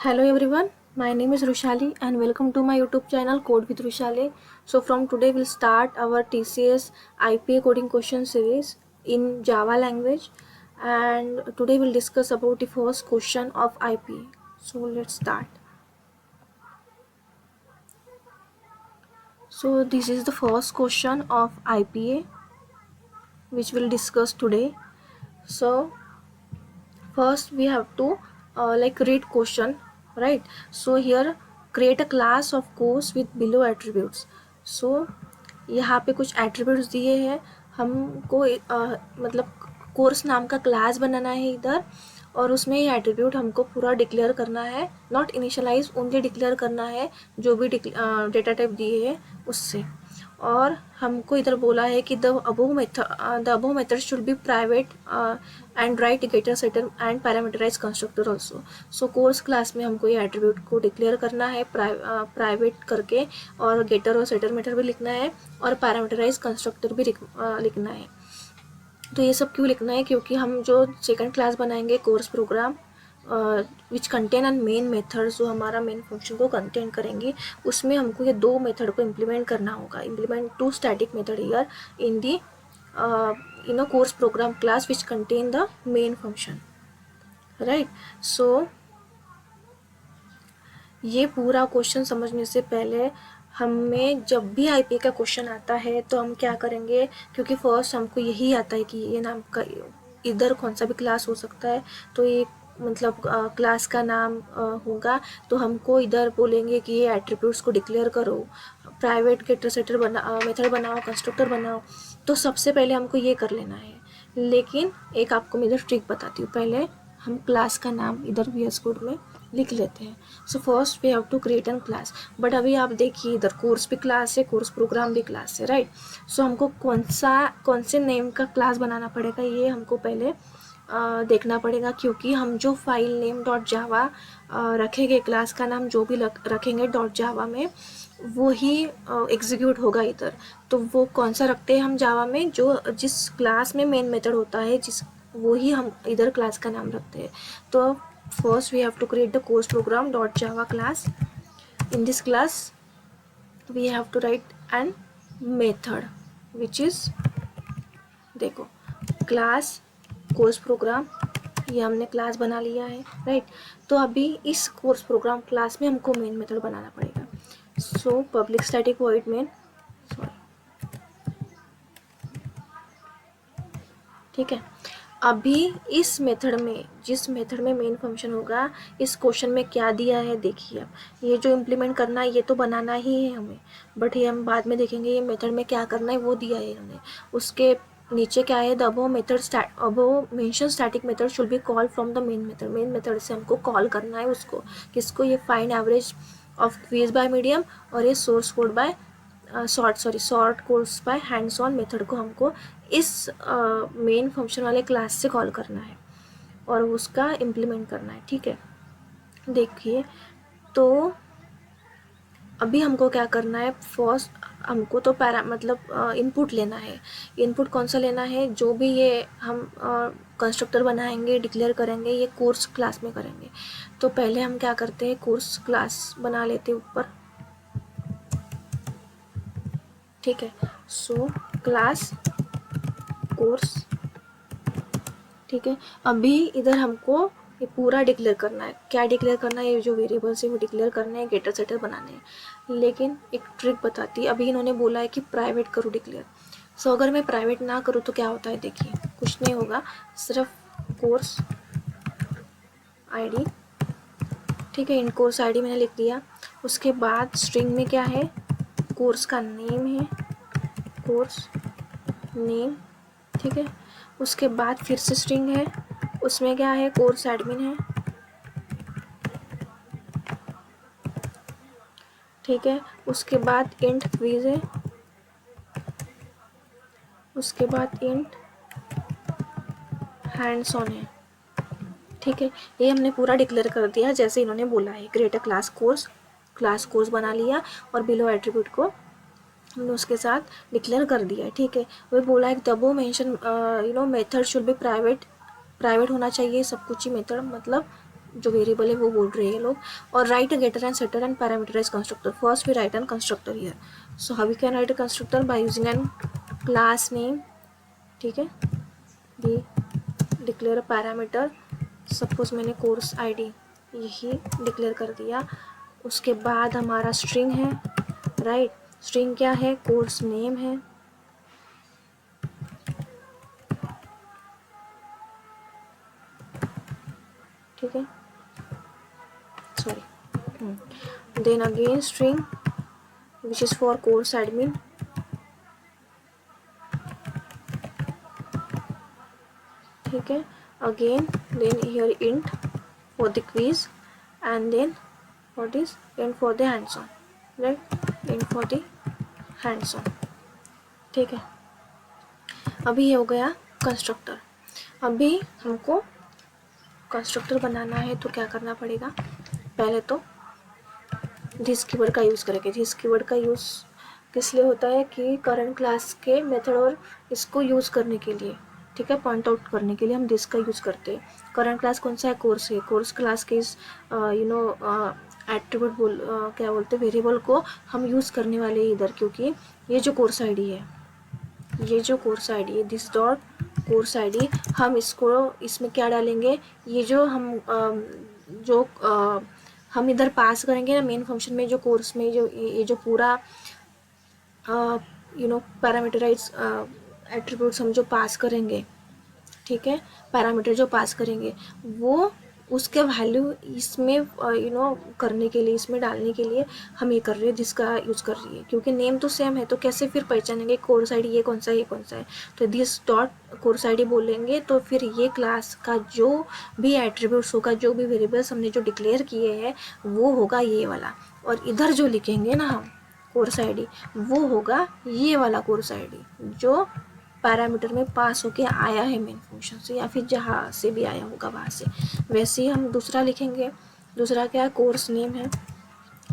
Hello everyone, my name is Rushali and welcome to my YouTube channel Code with Rushali. So from today we'll start our TCS IPA coding question series in Java language, and today we'll discuss about the first question of IPA. So let's start. So this is the first question of IPA which we'll discuss today. So first we have to read question, right? So here create a class of course with below attributes. So यहाँ पे कुछ attributes दिए हैं हमको, मतलब course नाम का class बनाना है इधर, और उसमें ये एट्रीब्यूट हमको पूरा डिक्लेयर करना है, नॉट इनिशियलाइज, ओनली डिक्लेयर करना है जो भी डेटा टाइप दिए है उससे। और हमको इधर बोला है कि the above method should be private and write getter setter and parameterize constructor also. So course class में हमको ये एट्रीब्यूट को डिक्लेयर करना है प्राइवेट करके, और गेटर और सेटर मेथड भी लिखना है, और पैरामीटराइज कंस्ट्रक्टर भी लिखना है। तो ये सब क्यों लिखना है? क्योंकि हम जो सेकंड क्लास बनाएंगे course program which contain and main method, जो हमारा मेन फंक्शन को कंटेन करेंगे, उसमें हमको ये दो मेथड को इम्प्लीमेंट करना होगा। Implement to static method here in the course program class which contain the main function, right. So ये पूरा क्वेश्चन समझने से पहले हमें जब भी आईपी का क्वेश्चन आता है तो हम क्या करेंगे, क्योंकि फर्स्ट हमको यही आता है कि ये नाम का इधर कौन सा भी क्लास हो सकता है, तो ये मतलब क्लास का नाम होगा। तो हमको इधर बोलेंगे कि ये एट्रीब्यूट्स को डिक्लेयर करो, प्राइवेट गेटर सेटर मेथड बनाओ, कंस्ट्रक्टर बनाओ। तो सबसे पहले हमको ये कर लेना है। लेकिन एक आपको मैं इधर ट्रिक बताती हूँ। पहले हम क्लास का नाम इधर VS कोड में लिख लेते हैं। So first we have to create an class. But अभी आप देखिए इधर कोर्स भी क्लास है, कोर्स प्रोग्राम भी क्लास है, राइट। सो हमको कौन से नेम का क्लास बनाना पड़ेगा, ये हमको पहले देखना पड़ेगा। क्योंकि हम जो फाइल नेम डॉट जावा रखेंगे, क्लास का नाम जो भी रखेंगे डॉट जावा में, वो ही एग्जीक्यूट होगा इधर। तो वो कौन सा रखते हैं हम जावा में, जो जिस क्लास में मेन मेथड होता है, वो ही हम इधर क्लास का नाम रखते हैं। तो first we have to create the course program dot java class. In this class we have to write an method which is, देखो class course program, ये हमने क्लास बना लिया है, राइट। तो अभी इस कोर्स प्रोग्राम क्लास में हमको मेन मेथड बनाना पड़ेगा। So public static void main, ठीक है। अभी इस मेथड में, जिस मेथड में मेन फंक्शन होगा, इस क्वेश्चन में क्या दिया है देखिए। अब ये जो इम्प्लीमेंट करना है ये तो बनाना ही है हमें, बट ये हम बाद में देखेंगे ये मेथड में क्या करना है, वो दिया है इन्होंने। उसके नीचे क्या है, the above mention static method should be call from the main method. Main method से हमको कॉल करना है उसको, किसको, ये find average of quiz by medium और ये source code by sort course by hands on method को हमको इस मेन फंक्शन वाले क्लास से कॉल करना है और उसका इम्प्लीमेंट करना है, ठीक है। देखिए तो अभी हमको क्या करना है, फर्स्ट हमको तो इनपुट लेना है। इनपुट कौन सा लेना है, जो भी ये हम कंस्ट्रक्टर बनाएंगे, डिक्लेयर करेंगे, ये कोर्स क्लास में करेंगे। तो पहले हम क्या करते हैं, कोर्स क्लास बना लेते हैं ऊपर, ठीक है। सो क्लास कोर्स, ठीक है। अभी इधर हमको ये पूरा डिक्लेयर करना है। क्या डिक्लेयर करना है, ये जो वेरिएबल्स है वो डिक्लेयर करने हैं, गेटर सेटर बनाने हैं। लेकिन एक ट्रिक बताती है, अभी इन्होंने बोला है कि प्राइवेट करो डिक्लेयर। सो अगर मैं प्राइवेट ना करूँ तो क्या होता है, देखिए कुछ नहीं होगा, सिर्फ कोर्स आईडी, ठीक है। इन कोर्स आईडी मैंने लिख दिया। उसके बाद स्ट्रिंग में क्या है, कोर्स का नेम है, कोर्स नेम, ठीक है। उसके बाद फिर से स्ट्रिंग है, उसमें क्या है, कोर्स एडमिन है, ठीक है। उसके बाद इंट क्वीज है, उसके बाद इंट हैंड्स ऑन है, ठीक है। ये हमने पूरा डिक्लेयर कर दिया जैसे इन्होंने बोला है। क्रिएट अ क्लास कोर्स बना लिया और बिलो एट्रीब्यूट को हमने उसके साथ डिक्लेयर कर दिया है, ठीक है। वो बोला है तब वो mention method should be private होना चाहिए सब कुछ ही। मेथड मतलब जो वेरिएबल है वो बोल रहे हैं ये लोग. और write a getter and setter and parameterize constructor. First we write an constructor here. So how we can write a constructor by using an class name. ठीक है, we declare a parameter. Suppose मैंने course ID यही declare कर दिया. उसके बाद हमारा string है, राइट. स्ट्रिंग क्या है, कोर्स नेम है. ठीक है, sorry. Then again string which is for course admin. ठीक है, again then here int for the quiz and then what is int for the hands on, right. int for the hands on. ठीक है, अभी ये हो गया constructor. अभी हमको कंस्ट्रक्टर बनाना है तो क्या करना पड़ेगा, पहले तो दिस कीवर्ड का यूज़ करेंगे. दिस कीवर्ड का यूज़ किस लिए होता है कि करंट क्लास के मेथड और इसको यूज़ करने के लिए, ठीक है, पॉइंट आउट करने के लिए हम दिस का यूज़ करते हैं. करंट क्लास कौन सा है, कोर्स है. कोर्स क्लास के इस एट्रीब्यूट क्या बोलते हैं, वेरिएबल को हम यूज़ करने वाले हैं इधर, क्योंकि ये जो कोर्स आईडी है, ये जो कोर्स आईडी है दिस डॉट कोर्स आईडी, हम इसको इसमें क्या डालेंगे, ये जो हम इधर पास करेंगे ना मेन फंक्शन में, जो कोर्स में जो ये जो पूरा पैरामीटराइज एट्रीब्यूट्स हम जो पास करेंगे, ठीक है, पैरामीटर जो पास करेंगे वो उसके वैल्यू इसमें करने के लिए, इसमें डालने के लिए हम ये कर रहे हैं, जिसका यूज़ कर रही है. क्योंकि नेम तो सेम है तो कैसे फिर पहचानेंगे कोर्स आईडी ये कौन सा है, ये कौन सा है. तो दिस डॉट कोर्स आईडी बोलेंगे तो फिर ये क्लास का जो भी एट्रीब्यूट्स होगा, जो भी वेरिएबल्स हमने जो डिक्लेयर किए हैं वो होगा ये वाला. और इधर जो लिखेंगे ना हम कोर्स आईडी, वो होगा ये वाला कोर्स आईडी जो पैरामीटर में पास होके आया है मेन फंक्शन से, या फिर जहाँ से भी आया होगा वहाँ से. वैसे ही हम दूसरा लिखेंगे. दूसरा क्या है, कोर्स नेम है.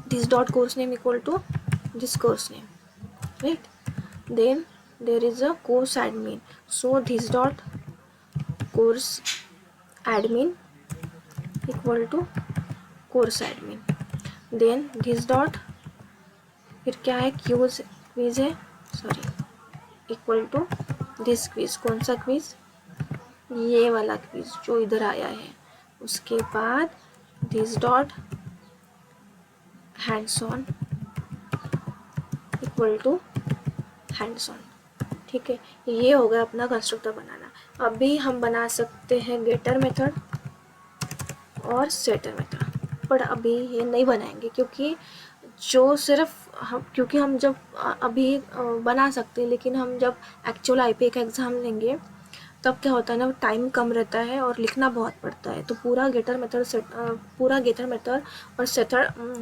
This dot course name equal to this course name, right. Then there is a course admin, so this dot course admin equal to course admin. Then this dot फिर क्या है, क्विज है, sorry, equal to this quiz. कौन सा quiz, ये वाला quiz जो इधर आया है. उसके बाद this dot hands on equal to hands on. ठीक है, ये हो गया अपना कंस्ट्रक्टर बनाना. अभी हम बना सकते हैं गेटर मेथड और सेटर मेथड, पर अभी ये नहीं बनाएंगे क्योंकि जो सिर्फ क्योंकि हम जब अभी बना सकते हैं, लेकिन हम जब एक्चुअल आईपीए का एग्ज़ाम लेंगे तब क्या होता है ना, टाइम कम रहता है और लिखना बहुत पड़ता है. तो पूरा गेटर मेथड और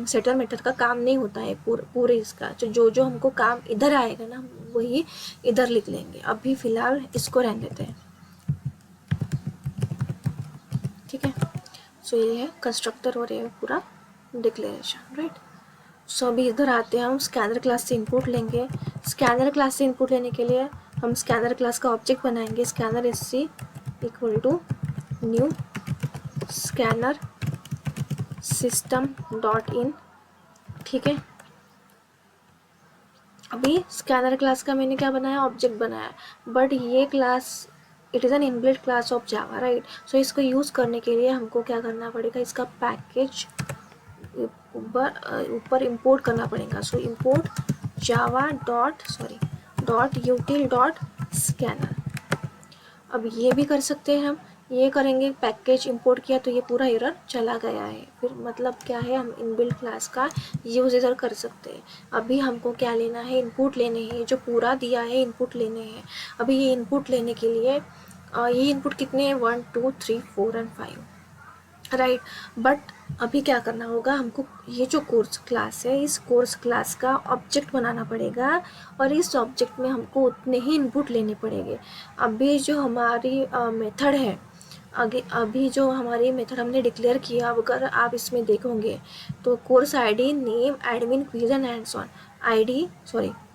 सेटर मेथड का काम नहीं होता है पूरे इसका. जो हमको काम इधर आएगा ना वही इधर लिख लेंगे. अभी फ़िलहाल इसको रहने देते हैं, ठीक है. सो ये है कंस्ट्रक्टर और ये पूरा डिक्लेरेशन, राइट. सो अभी इधर आते हैं, हम स्कैनर क्लास से इनपुट लेंगे. स्कैनर क्लास से इनपुट लेने के लिए हम स्कैनर क्लास का ऑब्जेक्ट बनाएंगे. Scanner SC equal to new scanner system dot in. ठीक है, अभी स्कैनर क्लास का मैंने क्या बनाया, ऑब्जेक्ट बनाया. बट ये class it is an inbuilt class of Java, right. So इसको यूज़ करने के लिए हमको क्या करना पड़ेगा, इसका पैकेज ऊपर इंपोर्ट करना पड़ेगा. So import Java dot util dot scanner. अब ये भी कर सकते हैं हम, ये करेंगे, पैकेज इंपोर्ट किया तो ये पूरा एरर चला गया है. फिर मतलब क्या है, हम इनबिल्ट क्लास का यूज़ इधर कर सकते हैं. अभी हमको क्या लेना है, इनपुट लेने हैं. जो पूरा दिया है इनपुट लेने हैं. अभी ये इनपुट लेने के लिए ये इनपुट कितने हैं, 1 2 3 4 और 5, राइट. बट अभी क्या करना होगा हमको, ये जो कोर्स क्लास है इस कोर्स क्लास का ऑब्जेक्ट बनाना पड़ेगा और इस ऑब्जेक्ट में हमको उतने ही इनपुट लेने पड़ेंगे. अभी जो हमारी मेथड है, अभी जो हमारी मेथड हमने डिक्लेयर किया, अगर आप इसमें देखोगे तो course ID name admin quiz and hands on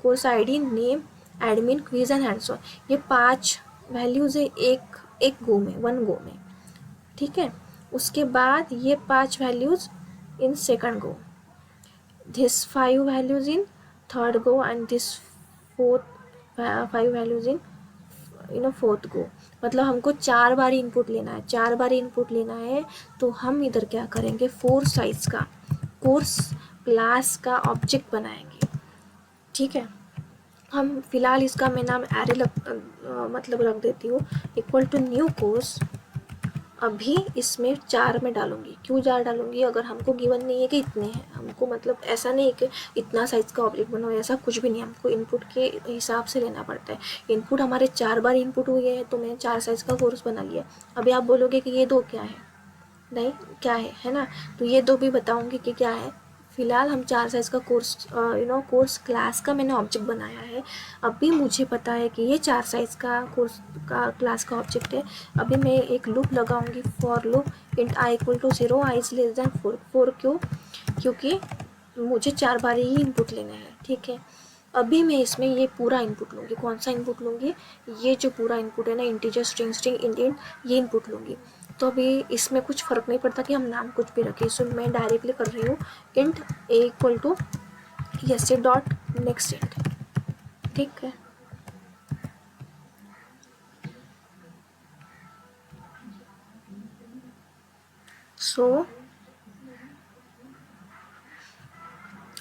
course ID name admin quiz and hands on, ये 5 वैल्यूज़ है एक गो में, 1 गो में. ठीक है, उसके बाद ये 5 values in second go, this 5 values in third go and this fourth 5 values in fourth गो। मतलब हमको 4 बार इनपुट लेना है, 4 बार इनपुट लेना है। तो हम इधर क्या करेंगे, 4 साइज का कोर्स क्लास का ऑब्जेक्ट बनाएंगे। ठीक है, हम फिलहाल इसका मैं नाम एरे मतलब रख देती हूँ, इक्वल टू न्यू कोर्स। अभी इसमें 4 में डालूंगी। क्यों 4 डालूंगी, अगर हमको गिवन नहीं है कि इतने हैं, हमको मतलब ऐसा नहीं है कि इतना साइज़ का ऑब्जेक्ट बनाओ, ऐसा कुछ भी नहीं, हमको इनपुट के हिसाब से लेना पड़ता है। इनपुट हमारे 4 बार इनपुट हुए हैं तो मैंने 4 साइज़ का कोर्स बना लिया। अभी आप बोलोगे कि ये 2 क्या है, नहीं क्या है ना, तो ये 2 भी बताऊंगी कि क्या है। फिलहाल हम 4 साइज़ का कोर्स कोर्स क्लास का मैंने ऑब्जेक्ट बनाया है। अभी मुझे पता है कि ये 4 साइज़ का कोर्स का क्लास का ऑब्जेक्ट है। अभी मैं एक लूप लगाऊंगी, for loop int I equal to 0, I is less than 4। 4 क्यों, क्योंकि मुझे 4 बार ही इनपुट लेना है। ठीक है, अभी मैं इसमें ये पूरा इनपुट लूँगी। कौन सा इनपुट लूँगी, ये जो पूरा इनपुट है ना, इंटीजर, स्ट्रिंग, स्ट्रिंग, इंट, ये इनपुट लूँगी। तो अभी इसमें कुछ फ़र्क नहीं पड़ता कि हम नाम कुछ भी रखें, सो मैं डायरेक्टली कर रही हूँ int a equal to yes dot next int. ठीक है, सो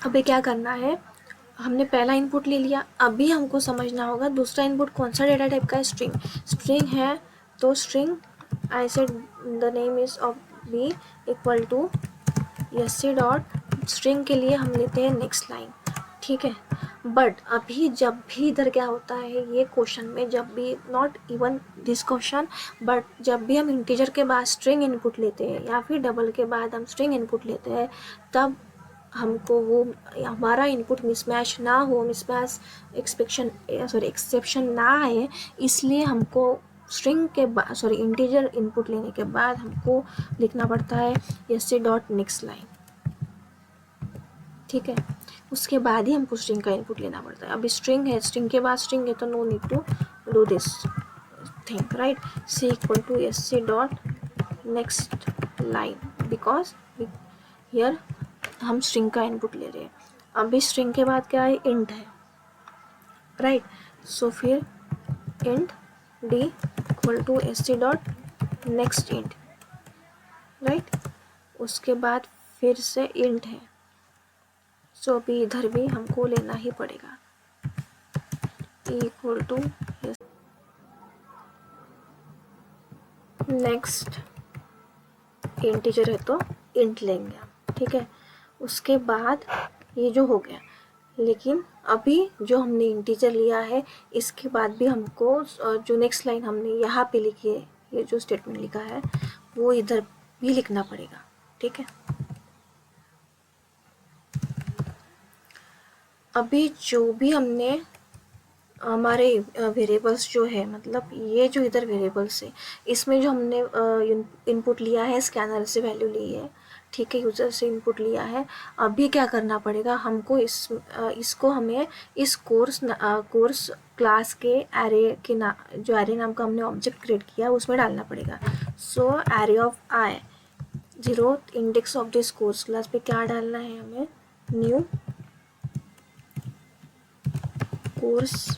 अभी क्या करना है, हमने पहला इनपुट ले लिया। अभी हमको समझना होगा दूसरा इनपुट कौन सा डेटा टाइप का है, स्ट्रिंग। स्ट्रिंग है तो string I said the name is of B equal to yes dot string के लिए हम लेते हैं नेक्स्ट लाइन। ठीक है, बट अभी जब भी इधर क्या होता है, ये क्वेश्चन में जब भी, not even this question, but जब भी हम इंटीजर के बाद स्ट्रिंग इनपुट लेते हैं या फिर डबल के बाद हम स्ट्रिंग इनपुट लेते हैं, तब हमको वो हमारा इनपुट मिसमैच ना हो, मिसमैच एक्सेप्शन ना आए, इसलिए हमको स्ट्रिंग के बाद इंटीजर इनपुट लेने के बाद हमको लिखना पड़ता है यस डॉट नेक्स्ट लाइन। ठीक है, उसके बाद ही हमको स्ट्रिंग का इनपुट लेना पड़ता है। अभी स्ट्रिंग है, स्ट्रिंग के बाद स्ट्रिंग है, तो no need to do this thing, right. C equal to S C dot next line, because here हम स्ट्रिंग का इनपुट ले रहे हैं। अभी स्ट्रिंग के बाद क्या है, इंट है, राइट। सो फिर int D equal to S C dot next int, right. उसके बाद फिर से इंट है, सो अभी इधर भी हमको लेना ही पड़ेगा इक्वल टू नेक्स्ट, इंटीजर है तो इंट लेंगे। ठीक है, उसके बाद ये जो हो गया, लेकिन अभी जो हमने इंटीजर लिया है, इसके बाद भी हमको जो नेक्स्ट लाइन हमने यहाँ पे लिखी है, ये जो स्टेटमेंट लिखा है, वो इधर भी लिखना पड़ेगा। ठीक है, अभी जो भी हमने हमारे वेरिएबल्स जो है, मतलब ये जो इधर वेरिएबल्स है, इसमें जो हमने इनपुट लिया है, स्कैनर से वैल्यू ली है, ठीक है, यूज़र से इनपुट लिया है। अभी क्या करना पड़ेगा हमको, इसको हमें इस कोर्स क्लास के एरे के जो एरे नाम का हमने ऑब्जेक्ट क्रिएट किया उसमें डालना पड़ेगा। So array of I 0th index of this course class पे क्या डालना है हमें, न्यू कोर्स।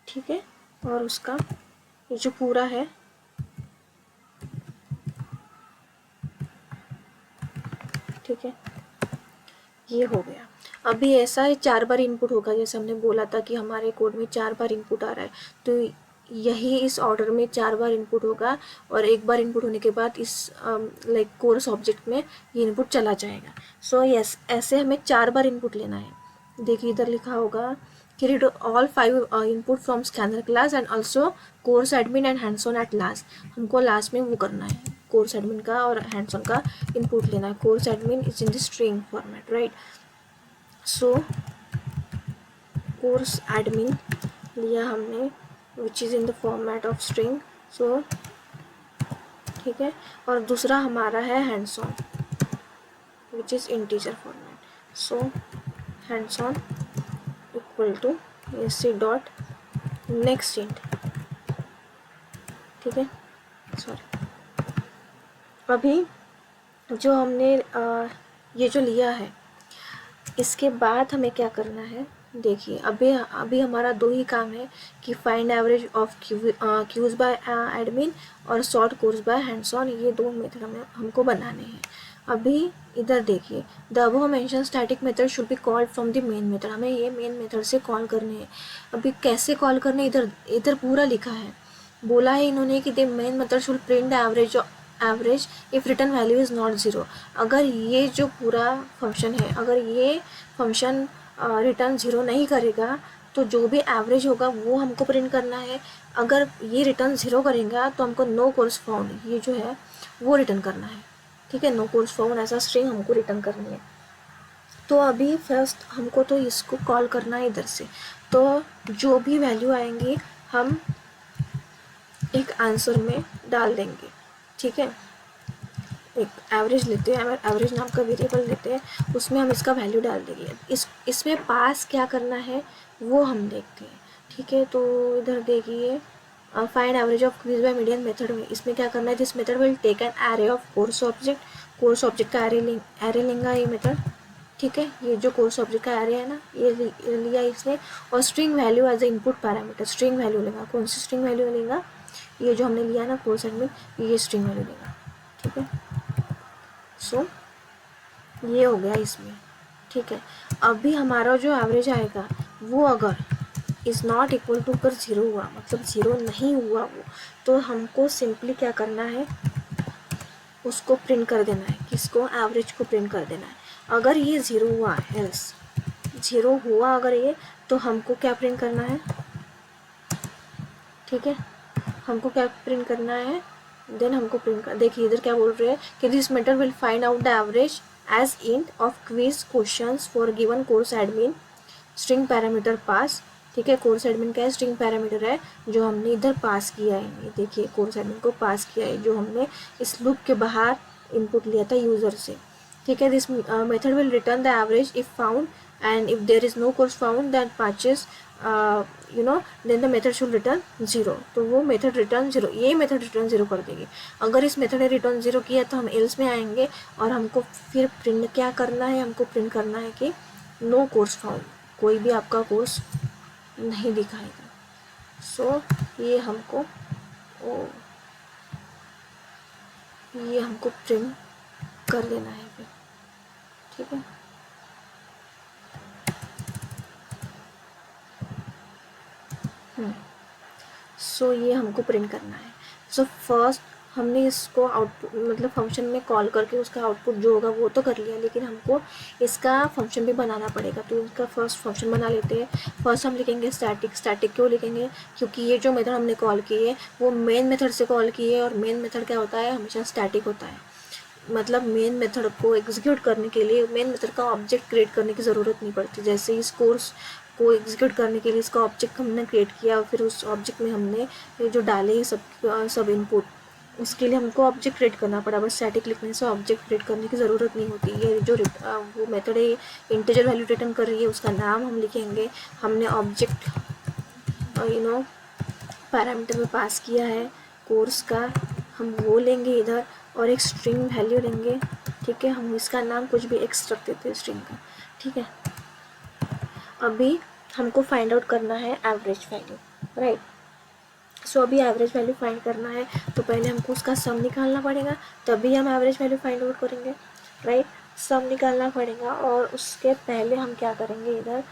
ठीक है, और उसका ये जो पूरा है, ठीक है, ये हो गया। अभी ऐसा है 4 बार इनपुट होगा, जैसे हमने बोला था कि हमारे कोड में 4 बार इनपुट आ रहा है, तो यही इस ऑर्डर में 4 बार इनपुट होगा, और एक बार इनपुट होने के बाद इस लाइक कोर्स ऑब्जेक्ट में ये इनपुट चला जाएगा। सो यस, ऐसे हमें 4 बार इनपुट लेना है। देखिए इधर लिखा होगा कि read all 5 input from scanner class and also course admin and hands on at last. हमको लास्ट में वो करना है, कोर्स एडमिन का और हैंड्स ऑन का इनपुट लेना है। Course admin is in the string format, right. So course admin लिया हमने which is in the format of string, so ठीक है, और दूसरा हमारा है hands on which is integer format. So hands on equal to S dot next int, ठीक है, सॉरी। अभी जो हमने ये जो लिया है, इसके बाद हमें क्या करना है, देखिए अभी अभी हमारा दो ही काम है कि find average of queues by admin और sort course by hands on, ये दो मेथड हमको बनाने हैं। अभी इधर देखिए, the above mention static method should be called from the main method, हमें ये मेन मेथड से कॉल करने हैं। अभी कैसे कॉल करने, इधर इधर पूरा लिखा है, बोला है इन्होंने कि the main method should print the average if return value is not zero. अगर ये जो पूरा फंक्शन है, अगर ये फंक्शन रिटर्न ज़ीरो नहीं करेगा तो जो भी एवरेज होगा वो हमको प्रिंट करना है। अगर ये रिटर्न ज़ीरो करेगा तो हमको नो कोर्स फाउंड, ये जो है वो रिटर्न करना है। ठीक है, नो कोर्स फाउंड ऐसा स्ट्रिंग हमको रिटर्न करनी है। तो अभी फर्स्ट हमको तो इसको कॉल करना है इधर से, तो जो भी वैल्यू आएंगी हम एक आंसर में डाल देंगे। ठीक है, एक एवरेज लेते हैं, एवरेज नाम का वेरिएबल लेते हैं, उसमें हम इसका वैल्यू डाल देंगे। इसमें पास क्या करना है वो हम देखते हैं। ठीक है, तो इधर देखिए find average of quiz by median method में इसमें क्या करना है, this method will take an array of course object, course object का एरे लेंगा ये मेथड। ठीक है, ये जो कोर्स ऑब्जेक्ट का एरे है ना, ये लिया इसने, और string value as a input parameter, string value लेगा। कौन सी स्ट्रिंग वैल्यू लेगा, ये जो हमने लिया ना कोर्स एडमिन, ये स्ट्रिंग वैल्यू लेगा। ठीक है, सो ये हो गया इसमें। ठीक है, अभी हमारा जो एवरेज आएगा वो अगर इज़ नॉट इक्वल टू पर ज़ीरो हुआ, मतलब ज़ीरो नहीं हुआ वो, तो हमको सिंपली क्या करना है, उसको प्रिंट कर देना है। किसको, एवरेज को प्रिंट कर देना है। अगर ये ज़ीरो हुआ, एल्स ज़ीरो हुआ अगर ये, तो हमको क्या प्रिंट करना है, ठीक है, हमको क्या प्रिंट करना है, देन हमको प्रिंट कर, देखिए इधर क्या बोल रहे हैं कि this method will find out the average age int of quiz questions for given course admin, string parameter pass. ठीक है, कोर्स एडमिन का स्ट्रिंग पैरामीटर है जो हमने इधर पास किया है। ये देखिए कोर्स एडमिन को पास किया है, जो हमने इस लूप के बाहर इनपुट लिया था यूज़र से। ठीक है, this method will return the average if found and if there is no course found that patches then the method should return zero. तो वो मेथड रिटर्न ज़ीरो, ये मेथड रिटर्न ज़ीरो कर देगी। अगर इस मेथड ने रिटर्न ज़ीरो किया तो हम एल्स में आएंगे और हमको फिर प्रिंट क्या करना है, हमको प्रिंट करना है कि नो कोर्स फाउंड, कोई भी आपका कोर्स नहीं दिखाएगा। सो ये हमको प्रिंट कर देना है फिर। ठीक है, सो ये हमको प्रिंट करना है। सो फर्स्ट हमने इसको आउटपुट मतलब फंक्शन में कॉल करके उसका आउटपुट जो होगा वो तो कर लिया, लेकिन हमको इसका फंक्शन भी बनाना पड़ेगा। तो इसका फर्स्ट फंक्शन बना लेते हैं। फर्स्ट हम लिखेंगे स्टैटिक। स्टैटिक क्यों लिखेंगे, क्योंकि ये जो मेथड हमने कॉल की है वो मेन मेथड से कॉल की है, और मेन मेथड क्या होता है, हमेशा स्टैटिक होता है। मतलब मेन मेथड को एग्जीक्यूट करने के लिए मेन मेथड का ऑब्जेक्ट क्रिएट करने की ज़रूरत नहीं पड़ती। जैसे इस कोर्स को एग्जीक्यूट करने के लिए इसका ऑब्जेक्ट हमने क्रिएट किया और फिर उस ऑब्जेक्ट में हमने ये जो डाले सब इनपुट, उसके लिए हमको ऑब्जेक्ट क्रिएट करना पड़ा। बस स्टैटिक लिखने से ऑब्जेक्ट क्रिएट करने की ज़रूरत नहीं होती। ये जो वो मेथड है इंटीजर वैल्यू रिटर्न कर रही है, उसका नाम हम लिखेंगे। हमने ऑब्जेक्ट पैरामीटर में पास किया है कोर्स का, हम वो लेंगे इधर और एक स्ट्रिंग वैल्यू लेंगे। ठीक है, हम इसका नाम कुछ भी एक्स रख देते हैं स्ट्रिंग का। ठीक है, अभी हमको फाइंड आउट करना है एवरेज वैल्यू, राइट। सो अभी एवरेज वैल्यू फाइंड करना है तो पहले हमको उसका सम निकालना पड़ेगा, तभी हम एवरेज वैल्यू फाइंड आउट करेंगे, राइट। सम निकालना पड़ेगा और उसके पहले हम क्या करेंगे, इधर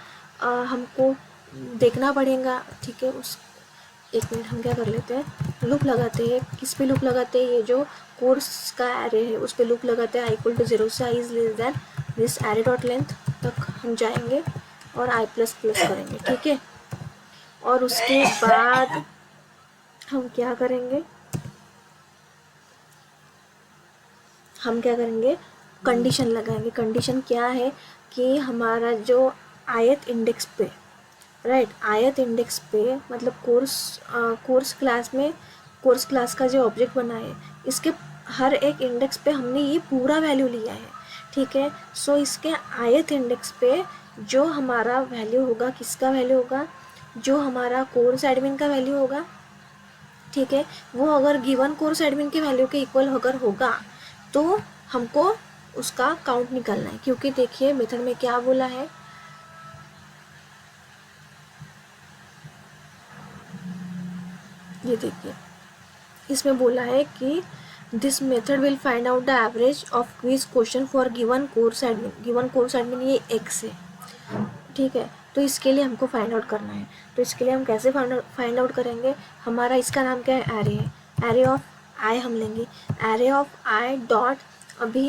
हमको देखना पड़ेगा। ठीक है, उस एक मिनट हम क्या कर लेते हैं, लूप लगाते हैं। किस पे लूप लगाते हैं, ये जो कोर्स का एरे है उस पे लूप लगाते हैं। आई इक्वल टू 0 से I is less than this array dot length तक हम जाएंगे और आई प्लस प्लस करेंगे। ठीक है, और उसके बाद हम क्या करेंगे, कंडीशन लगाएंगे। कंडीशन क्या है कि हमारा जो आयत इंडेक्स पे, राइट, आयत इंडेक्स पे मतलब कोर्स क्लास का जो ऑब्जेक्ट बना है, इसके हर एक इंडेक्स पे हमने ये पूरा वैल्यू लिया है। ठीक है, सो इसके आयत इंडेक्स पे जो हमारा वैल्यू होगा, किसका वैल्यू होगा, जो हमारा कोर्स एडमिन का वैल्यू होगा। ठीक है, वो अगर गिवन कोर्स एडमिन के वैल्यू के इक्वल अगर होगा तो हमको उसका काउंट निकालना है, क्योंकि देखिए मेथड में क्या बोला है, ये देखिए इसमें बोला है कि this method will find out the average of quiz question for given course admin. Given course admin ये एक्स है, ठीक है। तो इसके लिए हमको फाइंड आउट करना है। तो इसके लिए हम कैसे फाइंड आउट करेंगे, हमारा इसका नाम क्या है, एरे है। एरे ऑफ आई हम लेंगे, एरे ऑफ आई डॉट, अभी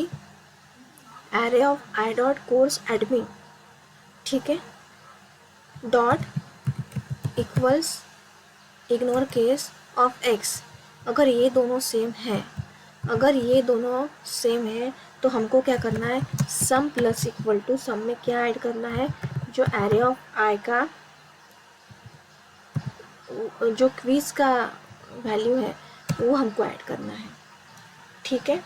array of I dot course admin, ठीक है, dot equals ignore case of x. अगर ये दोनों सेम है, अगर ये दोनों सेम है तो हमको क्या करना है, सम प्लस इक्वल टू, सम में क्या ऐड करना है, जो एरे ऑफ आई का जो क्विज का वैल्यू है वो हमको ऐड करना है, ठीक है।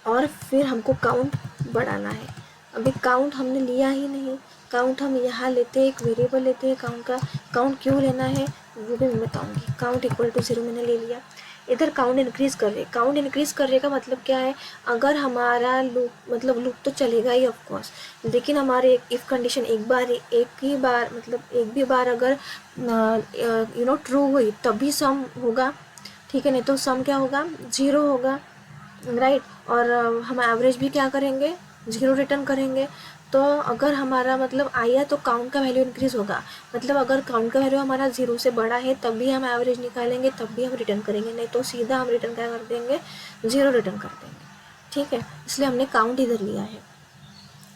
और फिर हमको काउंट बढ़ाना है। अभी काउंट हमने लिया ही नहीं, काउंट हम यहाँ लेते हैं, एक वेरिएबल लेते हैं काउंट का। काउंट क्यों लेना है वो भी मैं बताऊँगी। काउंट इक्वल टू 0 मैंने ले लिया। इधर काउंट इंक्रीज कर रहे, काउंट इंक्रीज कर रहे का मतलब क्या है, अगर हमारा लूप मतलब लूप तो चलेगा ही ऑफ कोर्स, लेकिन हमारे इफ कंडीशन एक ही बार मतलब एक भी बार अगर ट्रू हुई तभी सम होगा, ठीक है। नहीं तो सम क्या होगा, 0 होगा, राइट। और हम एवरेज भी क्या करेंगे, 0 रिटर्न करेंगे। तो अगर हमारा मतलब आया तो काउंट का वैल्यू इंक्रीज होगा, मतलब अगर काउंट का वैल्यू हमारा 0 से बड़ा है तब भी हम एवरेज निकालेंगे, तब भी हम रिटर्न करेंगे, नहीं तो सीधा हम रिटर्न क्या कर देंगे, 0 रिटर्न कर देंगे, ठीक है। इसलिए हमने काउंट इधर लिया है।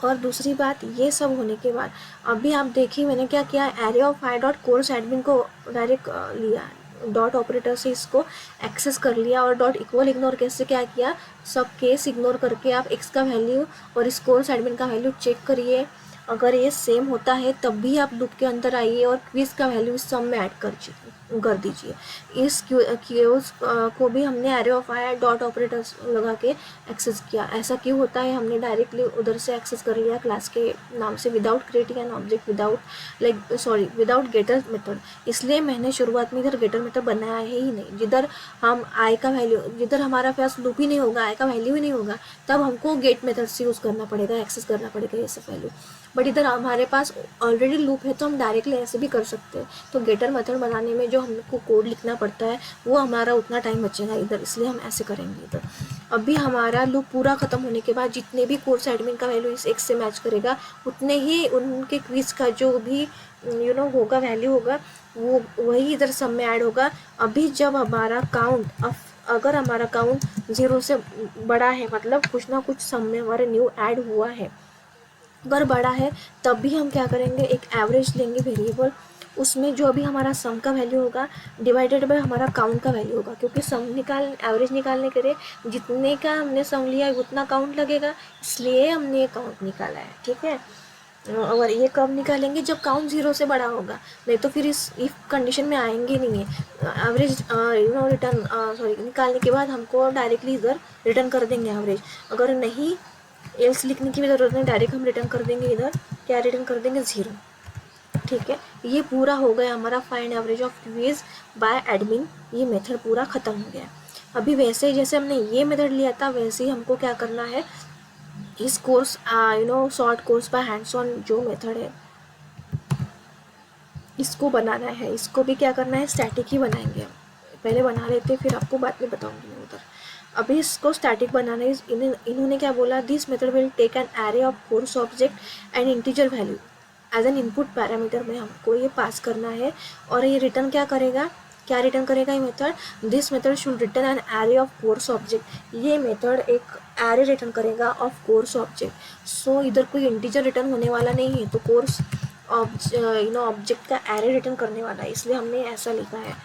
और दूसरी बात, ये सब होने के बाद अभी आप देखिए मैंने क्या किया, array of I dot course admin को डायरेक्ट लिया, डॉट ऑपरेटर से इसको एक्सेस कर लिया, और डॉट इक्वल इग्नोर कैसे क्या किया, सब केस इग्नोर करके आप एक्स का वैल्यू और इस कोर्स एडमिन का वैल्यू चेक करिए। अगर ये सेम होता है तब भी आप लूप के अंदर आइए और क्विज का वैल्यू इस सम में ऐड कर दीजिए। इस क्यूज को भी हमने array of I dot operators लगा के एक्सेस किया। ऐसा क्यों होता है, हमने डायरेक्टली उधर से एक्सेस कर लिया क्लास के नाम से, without creating an object, without getter method. इसलिए मैंने शुरुआत में इधर गेटर मेथड बनाया है ही नहीं। जिधर हम आई का वैल्यू, जिधर हमारा पास लूप ही नहीं होगा, आई का वैल्यू ही नहीं होगा, तब हमको गेट मेथड से यूज़ करना पड़ेगा, एक्सेस करना पड़ेगा ये सब वैल्यू। बट इधर हमारे पास ऑलरेडी लूप है तो हम डायरेक्टली ऐसे भी कर सकते हैं। तो गेटर मेथड बनाने में जो हमको कोड लिखना पड़ता है वो हमारा उतना टाइम बचेगा इधर, इसलिए हम ऐसे करेंगे इधर। अभी हमारा लूप पूरा ख़त्म होने के बाद जितने भी कोर्स एडमिन का वैल्यू इस एक्स से मैच करेगा, उतने ही उनके क्विज का जो भी होगा वैल्यू होगा, वो वही इधर सब में ऐड होगा। अभी जब हमारा काउंट, अगर हमारा काउंट 0 से बड़ा है, मतलब कुछ ना कुछ सम में हमारे न्यू ऐड हुआ है, अगर बड़ा है तब भी हम क्या करेंगे, एक एवरेज लेंगे वेरिएबल, उसमें जो अभी हमारा सम का वैल्यू होगा डिवाइडेड बाय हमारा काउंट का वैल्यू होगा, क्योंकि एवरेज निकालने के लिए जितने का हमने सम लिया है उतना काउंट लगेगा, इसलिए हमने ये काउंट निकाला है, ठीक है। और ये कब निकालेंगे, जब काउंट 0 से बड़ा होगा, नहीं तो फिर इस इफ कंडीशन में आएंगे नहीं है। एवरेज रिटर्न निकालने के बाद हमको डायरेक्टली इधर रिटर्न कर देंगे एवरेज। अगर नहीं एल्स लिखने की भी ज़रूरत नहीं, डायरेक्ट हम रिटर्न कर देंगे इधर, क्या रिटर्न कर देंगे, 0, ठीक है। ये पूरा हो गया हमारा find average of quiz by admin, ये मेथड पूरा ख़त्म हो गया। अभी वैसे ही जैसे हमने ये मेथड लिया था वैसे ही हमको क्या करना है, इस course short course by hands on जो मेथड है इसको बनाना है। इसको भी क्या करना है, स्टैटिक ही बनाएंगे हम, पहले बना लेते फिर आपको बाद में बताऊंगी मैं उधर। अभी इसको स्टैटिक बनाना है। इन्होंने क्या बोला, this method will take an array of course object and integer value as an input parameter में हमको ये पास करना है, और ये रिटर्न क्या करेगा, क्या रिटर्न करेगा ये method, this method should return an array of course object. ये मेथड एक एरे रिटर्न करेगा ऑफ कोर्स ऑब्जेक्ट। सो इधर कोई इंटीजर रिटर्न होने वाला नहीं है, तो कोर्स ऑब्जेक्ट का एरे रिटर्न करने वाला है, इसलिए हमने ऐसा लिखा है।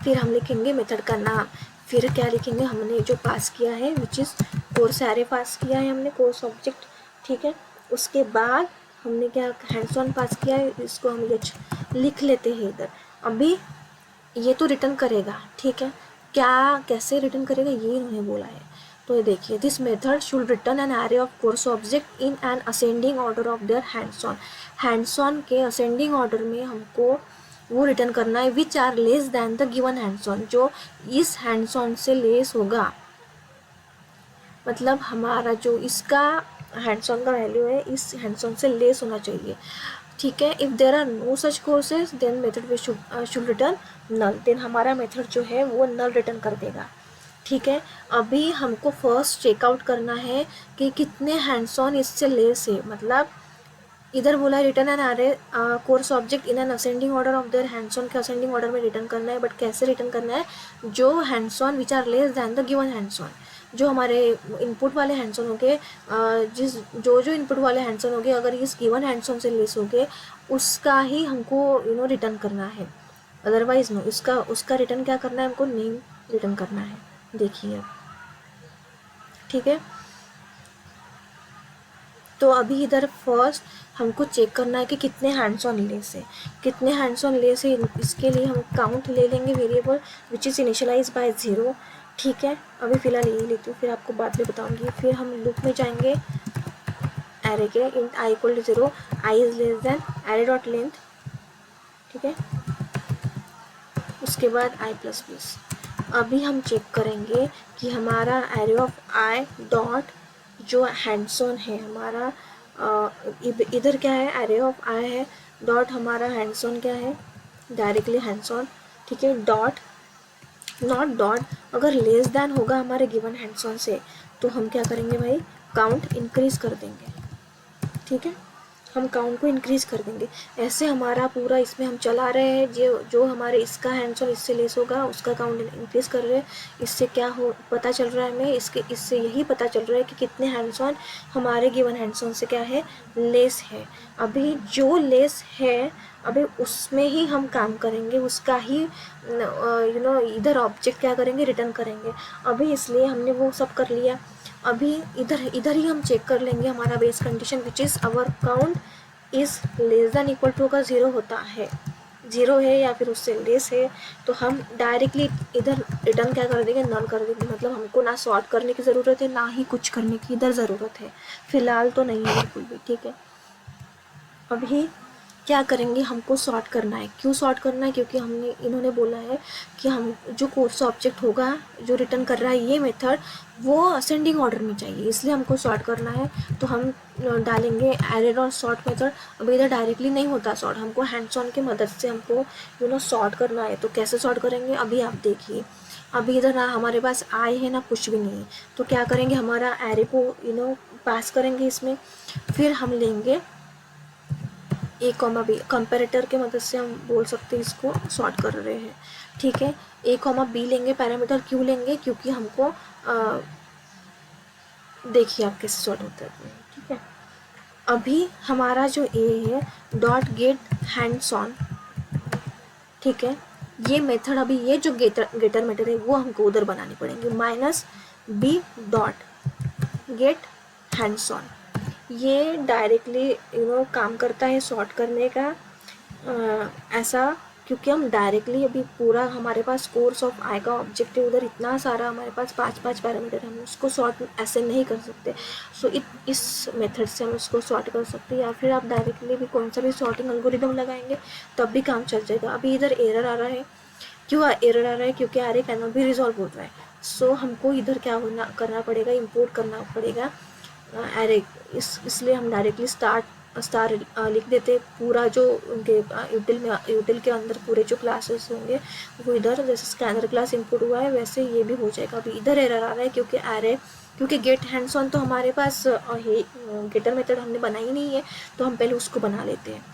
फिर हम लिखेंगे मेथड का नाम, फिर क्या लिखेंगे, हमने जो पास किया है विच इज़ कोर्स एरे पास किया है हमने, कोर्स ऑब्जेक्ट, ठीक है। उसके बाद हमने क्या हैंड्स ऑन पास किया है, इसको हम ये लिख लेते हैं इधर। अभी ये तो रिटर्न करेगा, ठीक है, क्या कैसे रिटर्न करेगा ये इन्होंने बोला है। तो ये देखिए, this method should return an array of course object in an ascending order of their hands on. Hands on के असेंडिंग ऑर्डर में हमको वो रिटर्न करना है which are less than the given hands on, जो इस हैंड्स ऑन से less होगा, मतलब हमारा जो इसका हैंड्स ऑन का वैल्यू है इस हैंड्स ऑन से लेस होना चाहिए, ठीक है। If there are no such courses then method we should return null, then हमारा मेथड जो है वो नल रिटर्न कर देगा, ठीक है। अभी हमको फर्स्ट चेकआउट करना है कि कितने हैंड्स ऑन इससे लेस है, मतलब इधर बोला return an array course object in an ascending order of their hands on के असेंडिंग ऑर्डर में रिटर्न करना है, बट कैसे रिटर्न करना है, जो hands on which are less than the given hands on, जो हमारे इनपुट वाले हैंड्स ऑन हो गए, जिस जो इनपुट वाले हैंड्स ऑन हो गए अगर इस गिवन हैंड्स ऑन से लेस हो गए उसका ही हमको रिटर्न करना है, अदरवाइज नो उसका रिटर्न क्या करना है, हमको नहीं रिटर्न करना है। देखिए अब, ठीक है। तो अभी इधर फर्स्ट हमको चेक करना है कि कितने हैंड्स ऑन लेस है, कितने हैंड्स ऑन लेस है, इसके लिए हम काउंट ले लेंगे variable which is initialize by 0, ठीक है। अभी फ़िलहाल यही लेती हूँ, फिर आपको बाद में बताऊँगी। फिर हम लूप में जाएंगे एरे के int I equal to 0, I is less than array dot length, ठीक है। उसके बाद आई प्लस प्लस। अभी हम चेक करेंगे कि हमारा एरे ऑफ आई डॉट जो हैंड्स ऑन है हमारा इधर क्या है, एरे ऑफ आई है, डॉट हमारा हैंड्स ऑन क्या है, डायरेक्टली हैंड्स ऑन, ठीक है। डॉट नॉट डॉट अगर लेस देन होगा हमारे गिवन हैंड्स ऑन से तो हम क्या करेंगे भाई, काउंट इंक्रीज कर देंगे, ठीक है। हम काउंट को इंक्रीज़ कर देंगे। ऐसे हमारा पूरा इसमें हम चला रहे हैं, जो हमारे इसका हैंड्स ऑन इससे लेस होगा उसका काउंट इंक्रीज़ कर रहे हैं। इससे क्या हो पता चल रहा है हमें, इससे यही पता चल रहा है कि कितने हैंड्स ऑन हमारे गिवन हैंड्स ऑन से क्या है, लेस है। अभी जो लेस है अभी उसमें ही हम काम करेंगे, उसका ही इधर ऑब्जेक्ट क्या करेंगे, रिटर्न करेंगे। अभी इसलिए हमने वो सब कर लिया। अभी इधर ही हम चेक कर लेंगे हमारा base condition which is our count is less than equal to अगर 0 होता है, 0 है या फिर उससे लेस है तो हम डायरेक्टली इधर रिटर्न क्या कर देंगे, नल कर देंगे। मतलब हमको ना सॉर्ट करने की ज़रूरत है ना ही कुछ करने की इधर ज़रूरत है, फ़िलहाल तो नहीं है बिल्कुल भी, ठीक है। अभी क्या करेंगे, हमको सॉर्ट करना है। क्यों सॉर्ट करना है, क्योंकि इन्होंने बोला है कि हम जो कोर्स ऑब्जेक्ट होगा जो रिटर्न कर रहा है ये मेथड वो असेंडिंग ऑर्डर में चाहिए, इसलिए हमको सॉर्ट करना है। तो हम डालेंगे एरे डॉट सॉर्ट मेथड। अब इधर डायरेक्टली नहीं होता सॉर्ट, हमको हैंड्स ऑन की मदद से हमको सॉर्ट करना है। तो कैसे सॉर्ट करेंगे अभी आप देखिए। अभी इधर ना हमारे पास आई है ना कुछ भी नहीं है, तो क्या करेंगे, हमारा एरे को पास करेंगे इसमें। फिर हम लेंगे ए कॉमा बी, कंपेरेटर के मदद से हम बोल सकते हैं इसको सॉर्ट कर रहे हैं, ठीक है। ए कॉमा बी लेंगे, पैरामीटर क्यों लेंगे, क्योंकि हमको देखिए आप कैसे सॉर्ट होता है, ठीक है। अभी हमारा जो ए है डॉट गेट हैंड्स ऑन, ठीक है। ये मेथड अभी ये जो गेटर मेथड है वो हमको उधर बनानी पड़ेंगे, minus B dot get hands on. ये डायरेक्टली काम करता है सॉर्ट करने का ऐसा, क्योंकि हम डायरेक्टली अभी पूरा हमारे पास कोर्स ऑफ आई का ऑब्जेक्ट है, उधर इतना सारा हमारे पास 5 पैरामीटर, हम उसको सॉर्ट ऐसे नहीं कर सकते। सो इस मेथड से हम उसको सॉर्ट कर सकते हैं, या फिर आप डायरेक्टली भी कौन सा भी सॉर्टिंग एल्गोरिदम लगाएंगे तब भी काम चल जाएगा। अभी इधर एरर आ रहा है, क्यों एरर आ रहा है, क्योंकि array can not be resolve हो रहा है। सो हमको इधर क्या करना पड़ेगा, इम्पोर्ट करना पड़ेगा एरे। इसलिए हम डायरेक्टली स्टार लिख देते। पूरा जो उनके यूटिल के अंदर पूरे जो क्लासेस होंगे वो इधर जैसे स्कैनर क्लास इनपुट हुआ है वैसे ये भी हो जाएगा। अभी इधर एरर आ रहा है क्योंकि गेट हैंड्स ऑन तो हमारे पास गेटर मेथड हमने बनाई नहीं है, तो हम पहले उसको बना लेते हैं।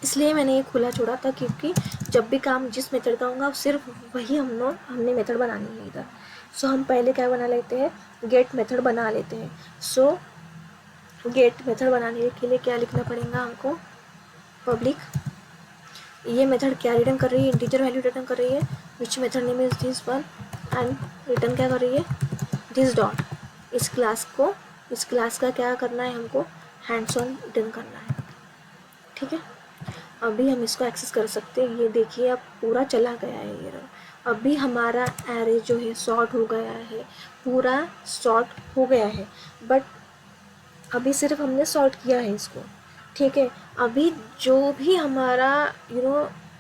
इसलिए मैंने ये खुला छोड़ा था, क्योंकि जब भी काम जिस मेथड का होगा सिर्फ वही हमने मेथड बनानी है इधर। सो हम पहले क्या बना लेते हैं, गेट मेथड बना लेते हैं। सो गेट मेथड बनाने के लिए क्या लिखना पड़ेगा हमको, पब्लिक। ये मेथड क्या रिटर्न कर रही है, इंटीजर वैल्यू रिटर्न कर रही है, which method name is this one, and return क्या कर रही है, दिस डॉट। इस क्लास का क्या करना है, हमको हैंड्स ऑन रिटर्न करना है, ठीक है। अभी हम इसको एक्सेस कर सकते हैं। ये देखिए अब पूरा चला गया है ये। अभी हमारा एरे जो है सॉर्ट हो गया है, पूरा सॉर्ट हो गया है, बट अभी सिर्फ हमने सॉर्ट किया है इसको, ठीक है। अभी जो भी हमारा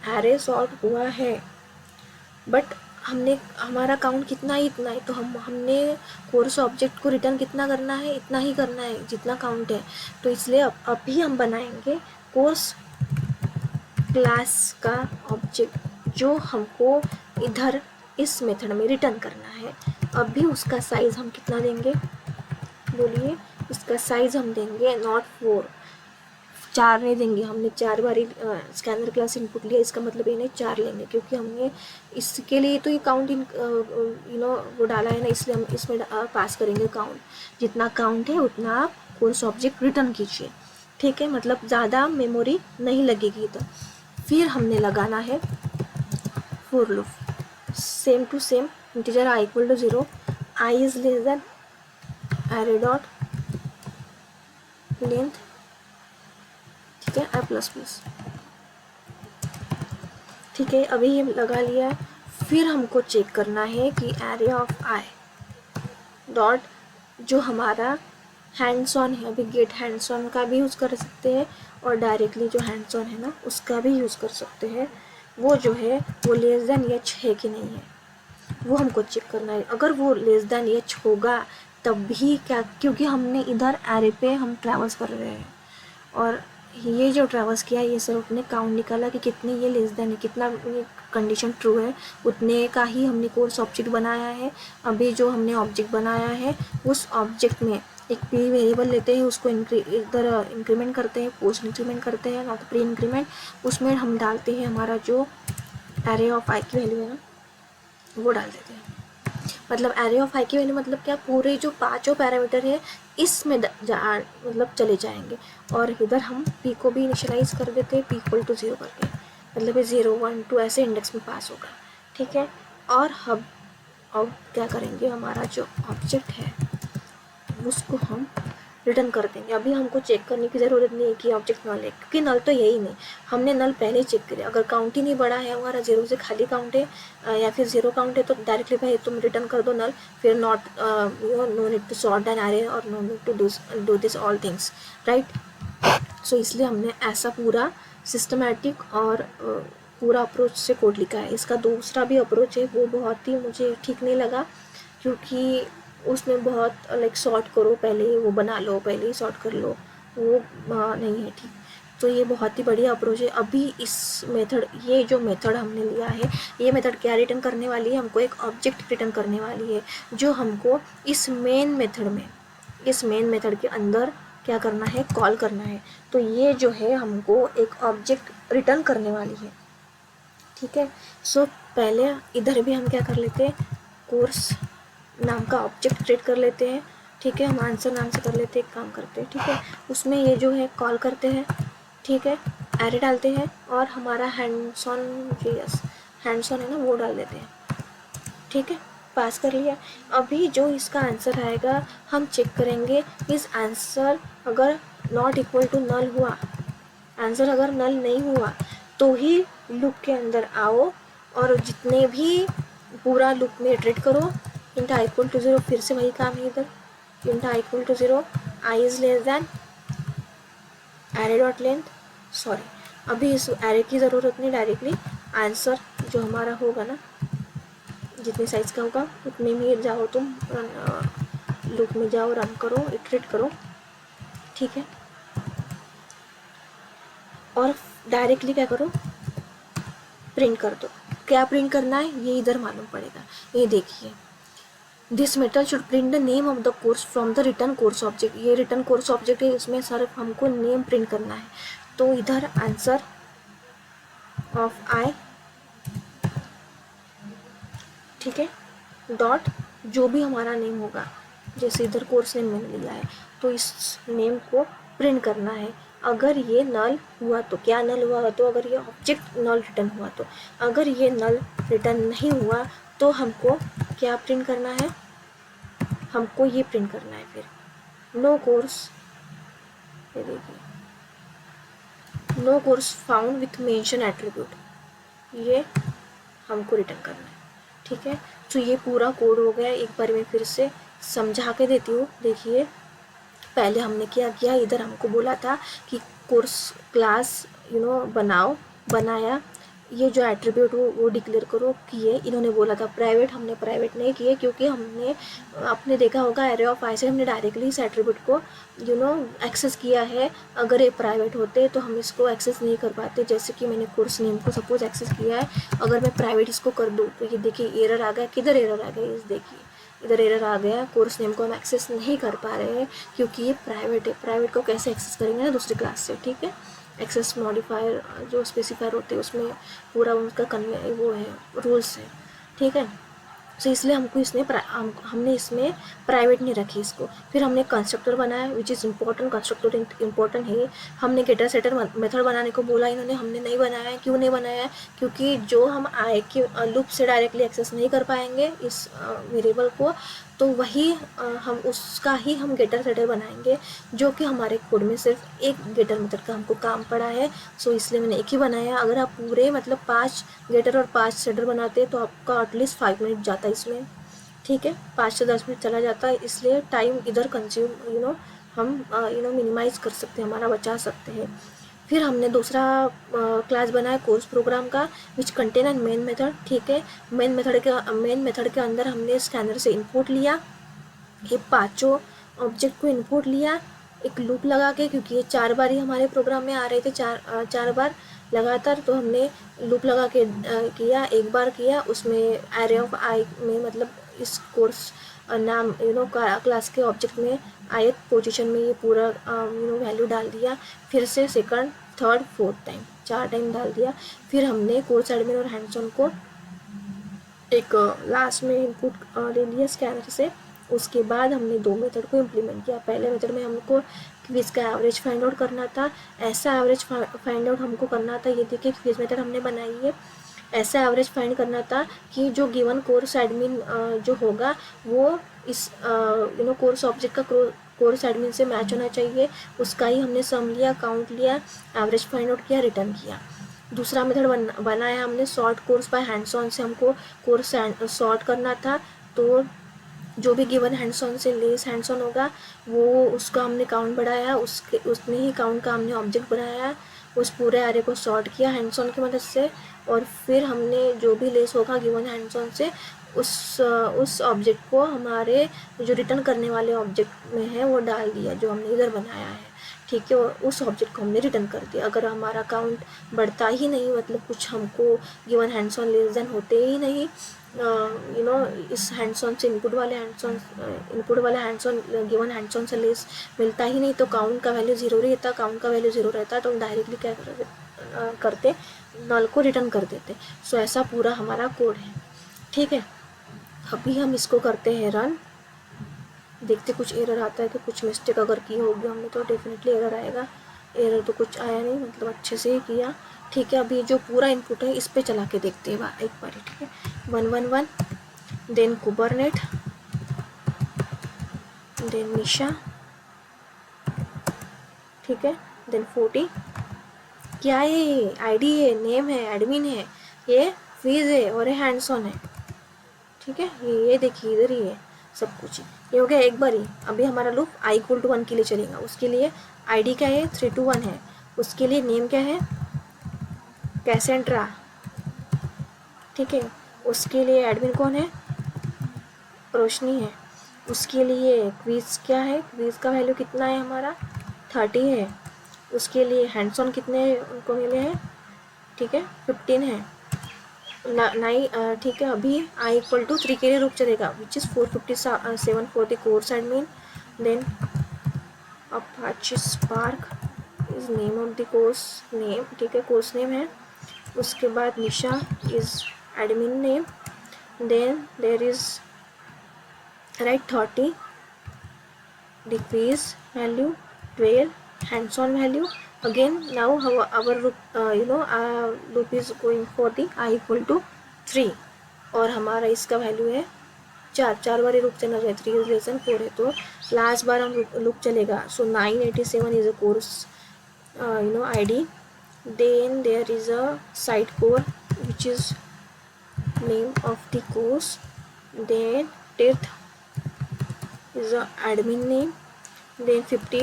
एरे सॉर्ट हुआ है, बट हमने हमारा काउंट कितना ही इतना है, तो हमने कोर्स ऑब्जेक्ट को रिटर्न कितना करना है, इतना ही करना है जितना काउंट है। तो इसलिए अभी हम बनाएंगे कोर्स क्लास का ऑब्जेक्ट जो हमको इधर इस मेथड में रिटर्न करना है। अभी उसका साइज़ हम कितना देंगे, बोलिए। इसका साइज़ हम देंगे नॉट 4, 4 नहीं देंगे। हमने 4 बार स्कैनर क्लास इनपुट लिया, इसका मतलब ये नहीं 4 लेंगे, क्योंकि हमने इसके लिए तो ये काउंट वो डाला है ना, इसलिए हम इसमें पास करेंगे काउंट। जितना काउंट है उतना आप कोर्स ऑब्जेक्ट रिटर्न कीजिए, ठीक है। मतलब ज़्यादा मेमोरी नहीं लगेगी इधर। फिर हमने लगाना है for loop, same to same, integer I equal to 0, I is less than array dot length, ठीक है, आई प्लस प्लस, ठीक है। अभी ये लगा लिया है। फिर हमको चेक करना है कि एरे ऑफ आई डॉट जो हमारा हैंड्स ऑन है, अभी गेट हैंड्स ऑन का भी यूज़ कर सकते हैं और डायरेक्टली जो हैंड्स ऑन है ना उसका भी यूज़ कर सकते हैं। वो जो है वो लेस देन एच है कि नहीं है, वो हमको चेक करना है। अगर वो लेस देन एच होगा तब भी क्या, क्योंकि हमने इधर एरे पे हम ट्रैवल्स कर रहे हैं और ये जो ट्रैवल्स किया ये सिर्फ अपने काउंट निकाला कि कितने ये लेस देन है, कितना ये कंडीशन ट्रू है, उतने का ही हमने कोर्स ऑब्जेक्ट बनाया है। अभी जो हमने ऑब्जेक्ट बनाया है उस ऑब्जेक्ट में एक प्री वेरिएबल लेते हैं, उसको इधर इंक्रीमेंट करते हैं, पोस्ट इंक्रीमेंट करते हैं, नॉट प्री इंक्रीमेंट। उसमें हम डालते हैं हमारा जो एरे ऑफ आई की वैल्यू है ना वो डाल देते हैं। मतलब एरे ऑफ आई की वैल्यू मतलब क्या, पूरे जो 5 पैरामीटर है इसमें मतलब चले जाएंगे। और इधर हम पी को भी इनिशियलाइज कर देते हैं, पी इक्वल टू 0 करके, मतलब ये 0 1 2 ऐसे इंडेक्स में पास होगा, ठीक है। और हम अब क्या करेंगे, हमारा जो ऑब्जेक्ट है उसको हम रिटर्न कर देंगे। अभी हमको चेक करने की ज़रूरत नहीं है कि ऑब्जेक्ट नल है, क्योंकि नल तो यही नहीं, हमने नल पहले ही चेक किया। अगर काउंट ही नहीं बढ़ा है हमारा, 0 से खाली काउंट है या फिर 0 काउंट है, तो डायरेक्टली भाई तुम रिटर्न कर दो नल, फिर not no need to sort an array और no need to do this all things, right. So इसलिए हमने ऐसा पूरा सिस्टमेटिक और पूरा अप्रोच से कोड लिखा है। इसका दूसरा भी अप्रोच है, वो बहुत ही मुझे ठीक नहीं लगा, क्योंकि उसमें बहुत लाइक सॉर्ट करो पहले ही, वो बना लो पहले ही सॉर्ट कर लो, वो नहीं है ठीक। तो ये बहुत ही बढ़िया अप्रोच है। अभी इस मेथड, ये जो मेथड हमने लिया है, ये मेथड क्या रिटर्न करने वाली है, हमको एक ऑब्जेक्ट रिटर्न करने वाली है, जो हमको इस मेन मेथड में, इस मेन मेथड के अंदर क्या करना है, कॉल करना है। तो ये जो है हमको एक ऑब्जेक्ट रिटर्न करने वाली है, ठीक है। सो पहले इधर भी हम क्या कर लेते हैं, कोर्स नाम का ऑब्जेक्ट क्रिएट कर लेते हैं, ठीक है। हम आंसर नाम से कर लेते हैं, एक काम करते हैं, ठीक है। उसमें ये जो है कॉल करते हैं, ठीक है, एरे डालते हैं और हमारा hands on, yes hands on है ना वो डाल देते हैं, ठीक है। पास कर लिया। अभी जो इसका आंसर आएगा हम चेक करेंगे, इस आंसर अगर नॉट इक्वल टू नल हुआ, आंसर अगर नल नहीं हुआ तो ही लूप के अंदर आओ और जितने भी पूरा लूप में इटरेट करो, इंट आई इक्वल टू 0, फिर से वही काम है इधर, int I equal to 0, I is less than array dot length, sorry अभी इस एरे की ज़रूरत नहीं, डायरेक्टली आंसर जो हमारा होगा ना, जितने साइज का होगा उतने में जाओ तुम, लूप में जाओ, रन करो, इटरेट करो, ठीक है। और डायरेक्टली क्या करो, प्रिंट कर दो। क्या प्रिंट करना है ये इधर मालूम पड़ेगा, ये देखिए, this method should print the name of the course from the return course object. ये रिटर्न कोर्स ऑब्जेक्ट है, इसमें सिर्फ हमको नेम प्रिंट करना है। तो इधर आंसर ऑफ आई, ठीक है, डॉट जो भी हमारा नेम होगा, जैसे इधर कोर्स नेम मैंने लिया है तो इस नेम को प्रिंट करना है। अगर ये नल हुआ तो क्या नल हुआ, तो अगर ये ऑब्जेक्ट नल रिटर्न हुआ तो, अगर ये नल रिटर्न नहीं हुआ तो हमको क्या प्रिंट करना है, हमको ये प्रिंट करना है फिर नो कोर्स, ये देखिए, no course found with mention attribute, ये हमको रिटर्न करना है, ठीक है। तो ये पूरा कोड हो गया। एक बार मैं फिर से समझा के देती हूँ, देखिए पहले हमने क्या किया, इधर हमको बोला था कि कोर्स क्लास बनाओ, बनाया, ये जो एट्रीब्यूट वो डिक्लेयर करो किए। इन्होंने बोला था प्राइवेट, हमने प्राइवेट नहीं किए क्योंकि हमने आपने देखा होगा एरे ऑफ आई से हमने डायरेक्टली इस एट्रीब्यूट को एक्सेस किया है। अगर ये प्राइवेट होते तो हम इसको एक्सेस नहीं कर पाते। जैसे कि मैंने कोर्स नेम को सपोज एक्सेस किया है, अगर मैं प्राइवेट इसको कर दूँ तो ये देखिए एरर आ गया। किधर एरर आ गया, इस देखिए इधर एरर आ गया। कोर्स नेम को हम एक्सेस नहीं कर पा रहे हैं क्योंकि ये प्राइवेट है। प्राइवेट को कैसे एक्सेस करेंगे ना, दूसरी क्लास से, ठीक है। एक्सेस मॉडिफायर जो स्पेसिफायर होते हैं उसमें पूरा उनका वो है, रूल्स है, ठीक है। सो इसलिए हमको हमने इसमें प्राइवेट नहीं रखी इसको। फिर हमने कंस्ट्रक्टर बनाया which is important. Constructor important है। हमने गेटर सेटर मेथड बनाने को बोला इन्होंने, हमने नहीं बनाया है। क्यों नहीं बनाया है? क्योंकि जो हम आई के लूप से डायरेक्टली एक्सेस नहीं कर पाएंगे इस वेरिएबल को, तो वही हम उसका ही हम गेटर सेटर बनाएंगे, जो कि हमारे कोड में सिर्फ एक गेटर मेथड का हमको काम पड़ा है। सो इसलिए मैंने एक ही बनाया। अगर आप पूरे मतलब 5 गेटर और 5 सेटर बनाते तो आपका एटलीस्ट 5 मिनट जाता है इसमें, ठीक है। 5 से 10 मिनट चला जाता है, इसलिए टाइम इधर कंज्यूम हम मिनिमाइज कर सकते हैं, हमारा बचा सकते हैं। फिर हमने दूसरा क्लास बनाया कोर्स प्रोग्राम का विच कंटेन एंड मेन मेथड, ठीक है। मेन मेथड के अंदर हमने स्कैनर से इनपुट लिया, ये पांचों ऑब्जेक्ट को इनपुट लिया एक लूप लगा के, क्योंकि ये 4 बार ही हमारे प्रोग्राम में आ रहे थे, 4 बार लगातार। तो हमने लूप लगा के किया, एक बार किया उसमें एरे ऑफ आई में, मतलब इस कोर्स नाम क्लास के ऑब्जेक्ट में आयत पोजीशन में ये पूरा वैल्यू डाल दिया। फिर से second, third, fourth time 4 time डाल दिया। फिर हमने कोर्स एडमिन और हैंड्स ऑन को एक लास्ट में इनपुट ले लिया स्कैनर से। उसके बाद हमने 2 मेथड को इम्प्लीमेंट किया। पहले मेथड में हमको क्विज का एवरेज फाइंड आउट करना था। ऐसा एवरेज फाइंड आउट हमको करना था, ये देखिए क्विज मेथड हमने बनाई है। ऐसा एवरेज फाइंड करना था कि जो गिवन कोर्स एडमिन जो होगा वो इस कोर्स ऑब्जेक्ट का कोर्स एडमिन से मैच होना चाहिए। उसका ही हमने सम लिया, काउंट लिया, एवरेज फाइंड आउट किया, रिटर्न किया। दूसरा मेथड बनाया हमने sort course by hands on से। हमको कोर्स सॉर्ट करना था, तो जो भी गिवन हैंड्स ऑन से लेस हैंड्स ऑन होगा वो उसका हमने काउंट बढ़ाया, उसने ही काउंट का हमने ऑब्जेक्ट बनाया, उस पूरे एरे को सॉर्ट किया हैंड्स ऑन की मदद से। और फिर हमने जो भी लेस होगा गिवन हैंड्स ऑन से उस ऑब्जेक्ट को हमारे जो रिटर्न करने वाले ऑब्जेक्ट में है वो डाल दिया, जो हमने इधर बनाया है, ठीक है। और उस ऑब्जेक्ट को हमने रिटर्न कर दिया। अगर हमारा काउंट बढ़ता ही नहीं, मतलब कुछ हमको given hands on less than होते ही नहीं, इस हैंड्स ऑन से इनपुट वाले hands on given hands on से लेस मिलता ही नहीं, तो काउंट का वैल्यू 0 रहता। काउंट का वैल्यू 0 रहता तो हम डायरेक्टली क्या करते, नल को रिटर्न कर देते। सो ऐसा पूरा हमारा कोड है, ठीक है। अभी हम इसको करते हैं रन, देखते कुछ एरर आता है तो कुछ मिस्टेक अगर की होगी हमने तो डेफिनेटली एरर आएगा। एरर तो कुछ आया नहीं, मतलब अच्छे से ही किया, ठीक है। अभी जो पूरा इनपुट है इस पे चला के देखते हैं एक बार, ठीक है। 111 देन कुबरनेट देन निशा, ठीक है, देन 40 क्या है, ये आईडी है, नेम है, एडमिन है, ये फीस है और ये हैंड्स ऑन है, ठीक है। ये देखिए इधर ही है सब कुछ, ये हो गया एक बार ही। अभी हमारा लूप i = 1 के लिए चलेगा। उसके लिए आईडी क्या है, 321 है। उसके लिए नेम क्या है, कैसेंड्रा, ठीक है। उसके लिए एडमिन कौन है, रोशनी है। उसके लिए क्विज क्या है, क्विज का वैल्यू कितना है हमारा 30 है। उसके लिए हैंड्स ऑन कितने उनको मिले हैं, ठीक है, 15 है। नहीं, ठीक है। अभी i = 3 के लिए लूप चलेगा which is 457 for the course admin. Then apache spark is name of the course name, ठीक है, कोर्स नेम है। उसके बाद Nisha is admin name. Then there is right 30 decrease value 12 hands on value. Again now our loop is going for the I = 3 और हमारा इसका value है 4 बार loop चलना चाहिए, 3 is less than 4 है तो लास्ट बार हम लूप चलेगा। सो 987 is a course ID. Then there is a site core which is name of the course. Then 10th is a admin name. Then 50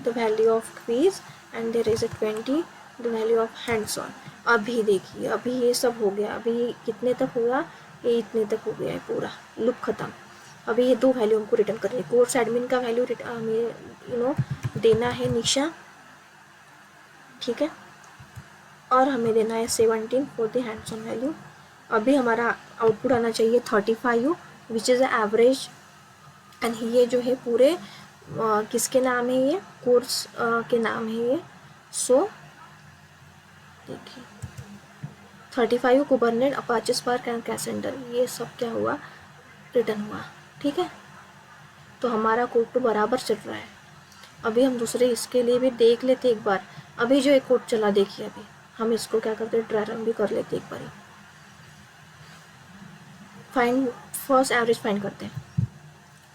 the value of quiz, and there is a 20 the value of hands on. अभी देखिए, अभी ये सब हो गया, अभी कितने तक हुआ, ये इतने तक हो गया है, पूरा लूप ख़त्म। अभी ये 2 वैल्यू हमको रिटर्न करनी है। कोर्स एडमिन का वैल्यू हमें देना है निशा, ठीक है, और हमें देना है 17 for the hands on value. अभी हमारा आउटपुट आना चाहिए 35 विच इज़ एवरेज। एंड ये जो है पूरे किसके नाम है, ये कोर्स के नाम है ये। सो देखिए 35 कुबरनेट अपाचे स्पार्क एंड कैसेंडर, ये सब क्या हुआ, रिटर्न हुआ, ठीक है। तो हमारा कोड तो बराबर चल रहा है। अभी हम दूसरे इसके लिए भी देख लेते एक बार। अभी जो एक कोड चला देखिए, अभी हम इसको क्या करते हैं, ड्राई रन भी कर लेते एक बार। फाइंड फर्स्ट एवरेज फाइंड करते हैं।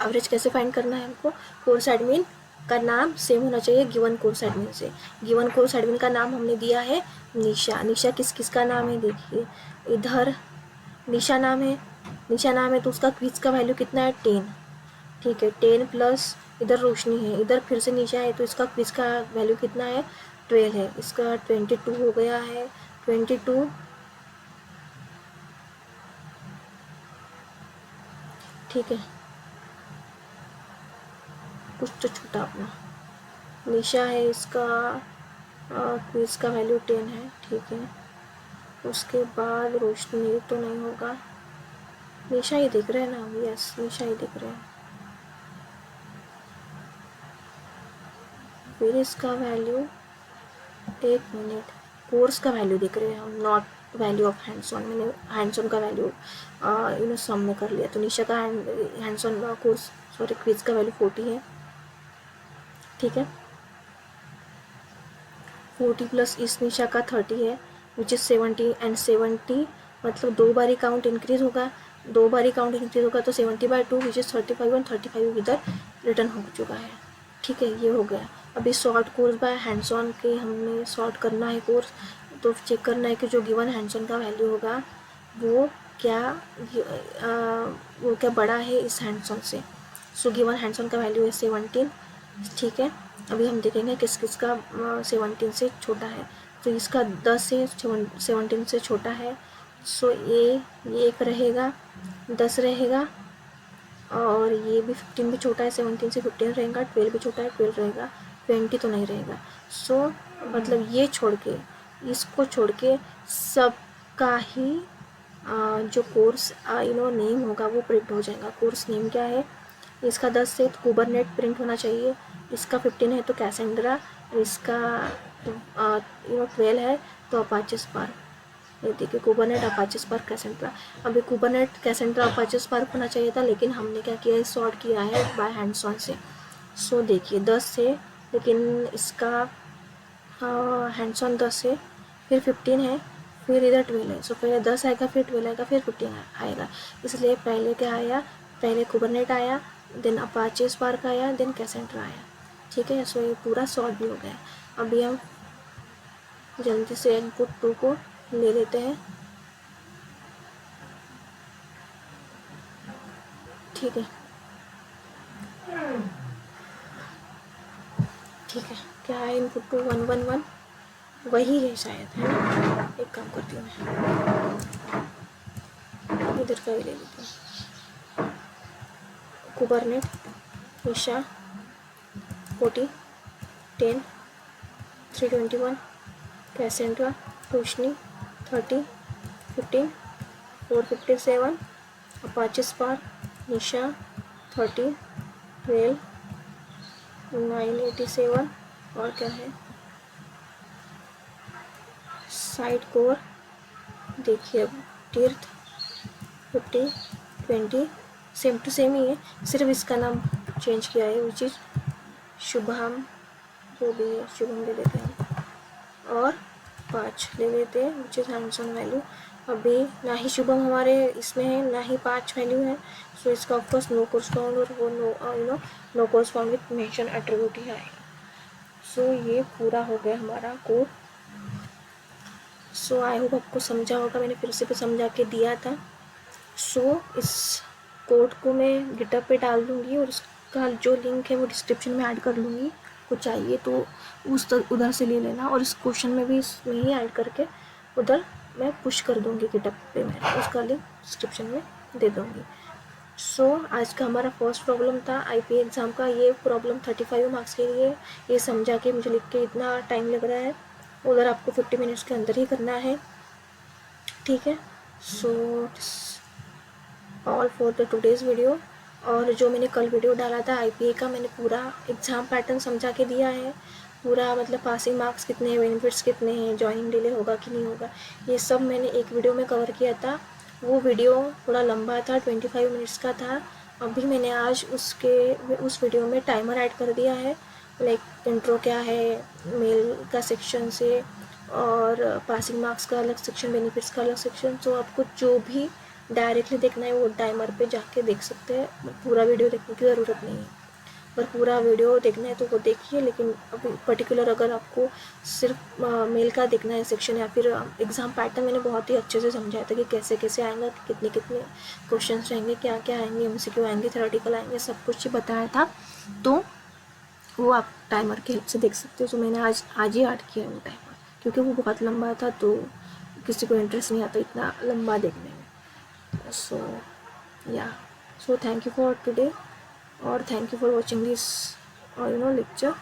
एवरेज कैसे फाइंड करना है हमको, कोर्स एडमिन का नाम सेम होना चाहिए गिवन कोर्स एडमिन से। गिवन कोर्स एडमिन का नाम हमने दिया है निशा। निशा किसका नाम है, देखिए इधर निशा नाम है, निशा नाम है तो उसका क्विज का वैल्यू कितना है, 10, ठीक है। 10 प्लस इधर रोशनी है, इधर फिर से निशा है तो इसका क्विज का वैल्यू कितना है, 12 है। इसका 22 हो गया है, 22, ठीक है। कुछ तो छूटा अपना, निशा है, इसका क्विज का वैल्यू 10 है, ठीक है। उसके बाद रोशनी तो नहीं होगा, निशा ही दिख रहे हैं ना, यस निशा ही दिख रहे हैं। फिर इसका वैल्यू, एक मिनट, कोर्स का वैल्यू दिख रहे हैं, not value of hands on. मैंने हैंड्स ऑन का वैल्यू सम में कर लिया, तो निशा का hands on course sorry quiz का वैल्यू 40 है, ठीक है। 40 प्लस इस निशा का 30 है विच इज़ 70 एंड 70 मतलब 2 बारी काउंट इंक्रीज होगा, 2 बारी काउंट इंक्रीज होगा तो 70/2 विच इज़ 35 एंड 35 इधर रिटर्न हो चुका है, ठीक है। ये हो गया। अभी sort course by hands on के हमें सॉर्ट करना है कोर्स, तो चेक करना है कि जो गिवन हैंड्स ऑन का वैल्यू होगा वो क्या बड़ा है इस हैंड्स ऑन से। सो गिवन हैंड्स ऑन का वैल्यू है 17, ठीक है। अभी हम देखेंगे किस किस का 17 से छोटा है, तो इसका 10 से 17 से छोटा है। सो ये एक रहेगा, 10 रहेगा, और ये भी 15 भी छोटा है, 17 से 15 रहेगा, 12 भी छोटा है, 12 रहेगा, 20 तो नहीं रहेगा। सो मतलब ये छोड़ के, इसको छोड़ के सबका ही जो कोर्स नेम होगा वो प्रिंट हो जाएगा। कोर्स नेम क्या है, इसका 10 से तो कुबरनेट प्रिंट होना चाहिए, इसका 15 है तो कैसेंड्रा, इसका 12 है तो अपाचे स्पार्क। ये देखिए कुबरनेट अपाचे स्पार्क कैसेंड्रा। अभी कुबरनेट कैसेंड्रा अपाचे स्पार्क होना चाहिए था, लेकिन हमने क्या किया है, सॉर्ट किया है बाय हैंड्स ऑन से। सो देखिए 10 से, लेकिन इसका हैंड्स ऑन 10 है, फिर 15 है, फिर इधर 12 है। सो पहले 10 आएगा, फिर 12 आएगा, फिर 15 आएगा। इसलिए पहले क्या आया, पहले कुबरनेट आया, देन अपाचे स्पार्क आया, देन कैसेंड्रा आया, ठीक है। सो ये पूरा सॉर्ट भी हो गया। अभी हम जल्दी से इनपुट 2 को ले लेते हैं, ठीक है, ठीक है। क्या है, इनपुट 2 111 वही है शायद, है ना। एक काम करती हूँ मैं, इधर का ही ले लेती हूँ। कुबरनेट निशा 40 10 321 कैसेंड्रा रोशनी 30 15 457 अपाचे स्पार्क निशा 30 12 987 और क्या है, साइड कोर देखिए, अब तीर्थ 50 20 सेम टू सेम ही है, सिर्फ इसका नाम चेंज किया है विच इज शुभम, जो भी है शुभम ले लेते हैं, और 5 ले लेते हैं which is hands on value. अभी ना ही शुभम हमारे इसमें है, ना ही 5 वैल्यू है, सो इसका ऑफकोर्स नो कोर्सपाउंड, और वो नो कोर्सपाउंड विथ मेंशन एट्रीब्यूट ही आएगा। सो ये पूरा हो गया हमारा कोड। सो आई होप आपको समझा होगा, मैंने फिर से भी समझा के दिया था। सो इस कोड को मैं गिटहब पे डाल दूँगी, और उसका जो लिंक है वो डिस्क्रिप्शन में ऐड कर लूँगी, को चाहिए तो उधर से ले लेना, और इस क्वेश्चन में भी इसमें ही ऐड करके उधर मैं पुश कर दूँगी गिटहब पे, मैं उसका लिंक डिस्क्रिप्शन में दे दूँगी। सो आज का हमारा फर्स्ट प्रॉब्लम था आईपी एग्ज़ाम का। ये प्रॉब्लम 35 मार्क्स के लिए, ये समझा के मुझे लिख के इतना टाइम लग रहा है, उधर आपको 50 मिनट्स के अंदर ही करना है, ठीक है। So all for the today's video. और जो मैंने कल वीडियो डाला था आईपीए का, मैंने पूरा एग्ज़ाम पैटर्न समझा के दिया है, पूरा मतलब पासिंग मार्क्स कितने हैं, बेनिफिट्स कितने हैं, ज्वाइनिंग डिले होगा कि नहीं होगा, ये सब मैंने एक वीडियो में कवर किया था। वो वीडियो थोड़ा लंबा था, 25 मिनट्स का था। अभी मैंने आज उस वीडियो में टाइमर ऐड कर दिया है, लाइक इंट्रो क्या है, मेल का सेक्शन से, और पासिंग मार्क्स का अलग सेक्शन, बेनिफिट्स का अलग सेक्शन। तो आपको जो भी डायरेक्टली देखना है वो टाइमर पे जाके देख सकते हैं, पूरा वीडियो देखने की ज़रूरत नहीं है। अगर पूरा वीडियो देखना है तो वो देखिए, लेकिन अभी पर्टिकुलर अगर आपको सिर्फ मेल का देखना है सेक्शन, या फिर एग्ज़ाम पैटर्न मैंने बहुत ही अच्छे से समझाया था कि कैसे कैसे आएगा, कितने कितने क्वेश्चंस रहेंगे, क्या क्या आएंगे, एमसीक्यू आएंगे, थ्योरेटिकल आएंगे, सब कुछ ही बताया था। तो वो आप टाइमर की हेल्प से देख सकते हो। तो मैंने आज ही ऐड किया है वो टाइमर, क्योंकि वो बहुत लंबा था तो किसी को इंटरेस्ट नहीं आता इतना लंबा देखने में। So yeah, so thank you for today, और thank you for watching this lecture.